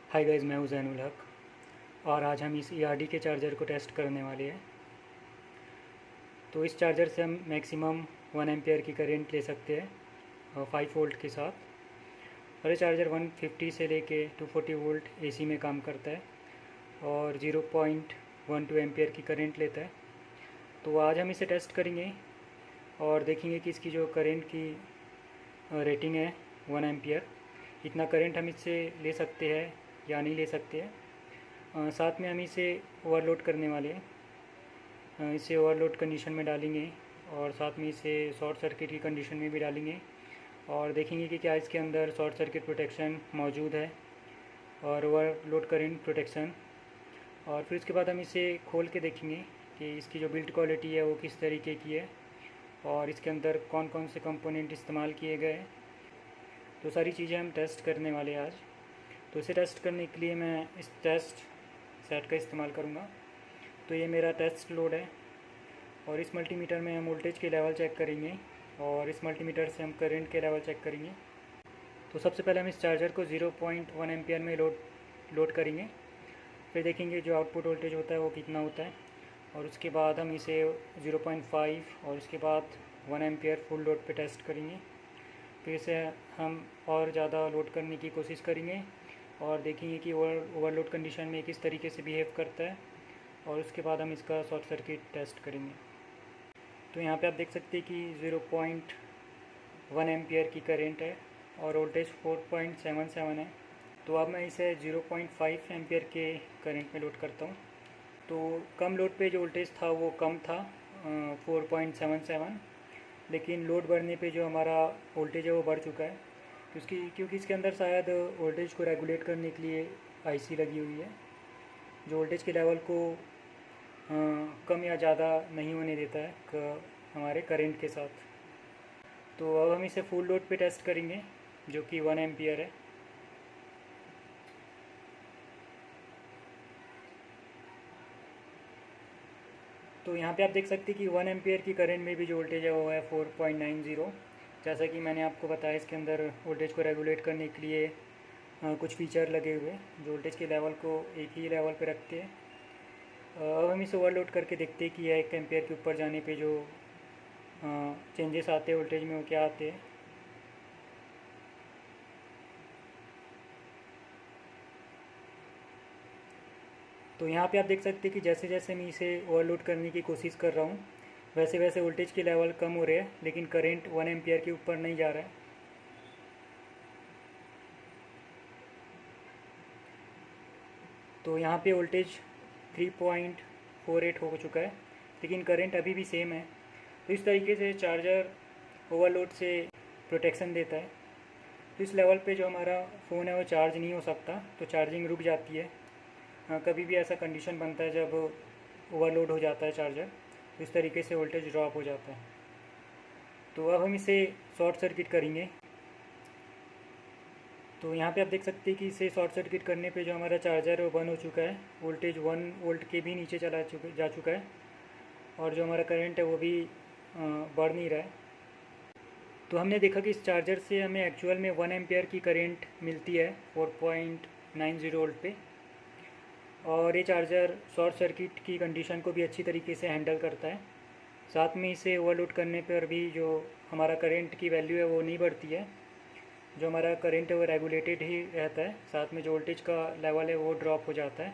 Hi guys, मैं हूं ज़ैनुल हक और आज हम इस ईआरडी के चार्जर को टेस्ट करने वाले हैं। तो इस चार्जर से हम मैक्सिमम 1 एम्पियर की करंट ले सकते हैं 5 वोल्ट के साथ। और ये चार्जर 150 से लेके 240 वोल्ट एसी में काम करता है और 0.12 एम्पियर की करंट लेता है। तो आज हम इसे टेस्ट करेंगे और देखेंगे कि इसकी जो करंट की रेटिंग है 1 एम्पियर, इतना करंट हम इससे ले सकते हैं या नहीं ले सकते हैं। साथ में हम इसे ओवरलोड करने वाले हैं। इसे ओवरलोड कंडीशन में डालेंगे और साथ में इसे शॉर्ट सर्किट की कंडीशन में भी डालेंगे और देखेंगे कि क्या इसके अंदर शॉर्ट सर्किट प्रोटेक्शन मौजूद है और ओवरलोड करंट प्रोटेक्शन। और फिर उसके बाद हम इसे खोल के देखेंगे कि इसकी जो बिल्ड क्वालिटी है वो किस तरीके की है और इसके अंदर कौन कौन से कंपोनेंट इस्तेमाल किए गए हैं। तो सारी चीज़ें हम टेस्ट करने वाले हैं आज। तो इसे टेस्ट करने के लिए मैं इस टेस्ट सेट का इस्तेमाल करूँगा। तो ये मेरा टेस्ट लोड है और इस मल्टीमीटर में हम वोल्टेज के लेवल चेक करेंगे और इस मल्टीमीटर से हम करंट के लेवल चेक करेंगे। तो सबसे पहले हम इस चार्जर को 0.1 एम्पियर में लोड करेंगे। फिर देखेंगे जो आउटपुट वोल्टेज होता है वो कितना होता है और उसके बाद हम इसे 0.5 और उसके बाद 1 एम्पियर फुल लोड पे टेस्ट करेंगे। फिर इसे हम और ज़्यादा लोड करने की कोशिश करेंगे और देखेंगे कि ओवरलोड कंडीशन में किस तरीके से बिहेव करता है और उसके बाद हम इसका शॉर्ट सर्किट टेस्ट करेंगे। तो यहाँ पे आप देख सकते हैं कि 0.1 एम्पियर की करंट है और वोल्टेज 4.77 है। तो अब मैं इसे 0.5 एम्पियर के करंट में लोड करता हूँ। तो कम लोड पे जो वोल्टेज था वो कम था 4.77, लेकिन लोड बढ़ने पे जो हमारा वोल्टेज है वो बढ़ चुका है क्योंकि इसके अंदर शायद वोल्टेज को रेगुलेट करने के लिए आईसी लगी हुई है जो वोल्टेज के लेवल को कम या ज़्यादा नहीं होने देता है हमारे करंट के साथ। तो अब हम इसे फुल लोड पे टेस्ट करेंगे जो कि 1 एम्पियर है। तो यहाँ पे आप देख सकते हैं कि 1 एम्पियर की करंट में भी जो वोल्टेज है वो है 4.90। जैसा कि मैंने आपको बताया इसके अंदर वोल्टेज को रेगुलेट करने के लिए कुछ फीचर लगे हुए जो वोल्टेज के लेवल को एक ही लेवल पे रखते हैं। अब हम इसे ओवरलोड करके देखते हैं कि यह 1 एम्पियर के ऊपर जाने पे जो चेंजेस आते हैं वोल्टेज में वो क्या आते हैं। तो यहाँ पे आप देख सकते हैं कि जैसे जैसे मैं इसे ओवरलोड करने की कोशिश कर रहा हूँ वैसे वैसे वोल्टेज के लेवल कम हो रहे हैं, लेकिन करंट 1 एम्पियर के ऊपर नहीं जा रहा है। तो यहाँ पे वोल्टेज 3.48 हो चुका है, लेकिन करंट अभी भी सेम है। तो इस तरीके से चार्जर ओवरलोड से प्रोटेक्शन देता है। तो इस लेवल पे जो हमारा फ़ोन है वो चार्ज नहीं हो सकता, तो चार्जिंग रुक जाती है। कभी भी ऐसा कंडीशन बनता है जब ओवरलोड हो जाता है चार्जर, तो इस तरीके से वोल्टेज ड्रॉप हो जाता है। तो अब हम इसे शॉर्ट सर्किट करेंगे। तो यहाँ पे आप देख सकते हैं कि इसे शॉर्ट सर्किट करने पे जो हमारा चार्जर है वो बंद हो चुका है, वोल्टेज 1 वोल्ट के भी नीचे जा चुका है और जो हमारा करंट है वो भी बढ़ नहीं रहा है। तो हमने देखा कि इस चार्जर से हमें एक्चुअल में 1 एम्पियर की करंट मिलती है 4.90 वोल्ट पे और ये चार्जर शॉर्ट सर्किट की कंडीशन को भी अच्छी तरीके से हैंडल करता है। साथ में इसे ओवरलोड करने पर भी जो हमारा करंट की वैल्यू है वो नहीं बढ़ती है, जो हमारा करंट है वो रेगुलेटेड ही रहता है। साथ में जो वोल्टेज का लेवल है वो ड्रॉप हो जाता है।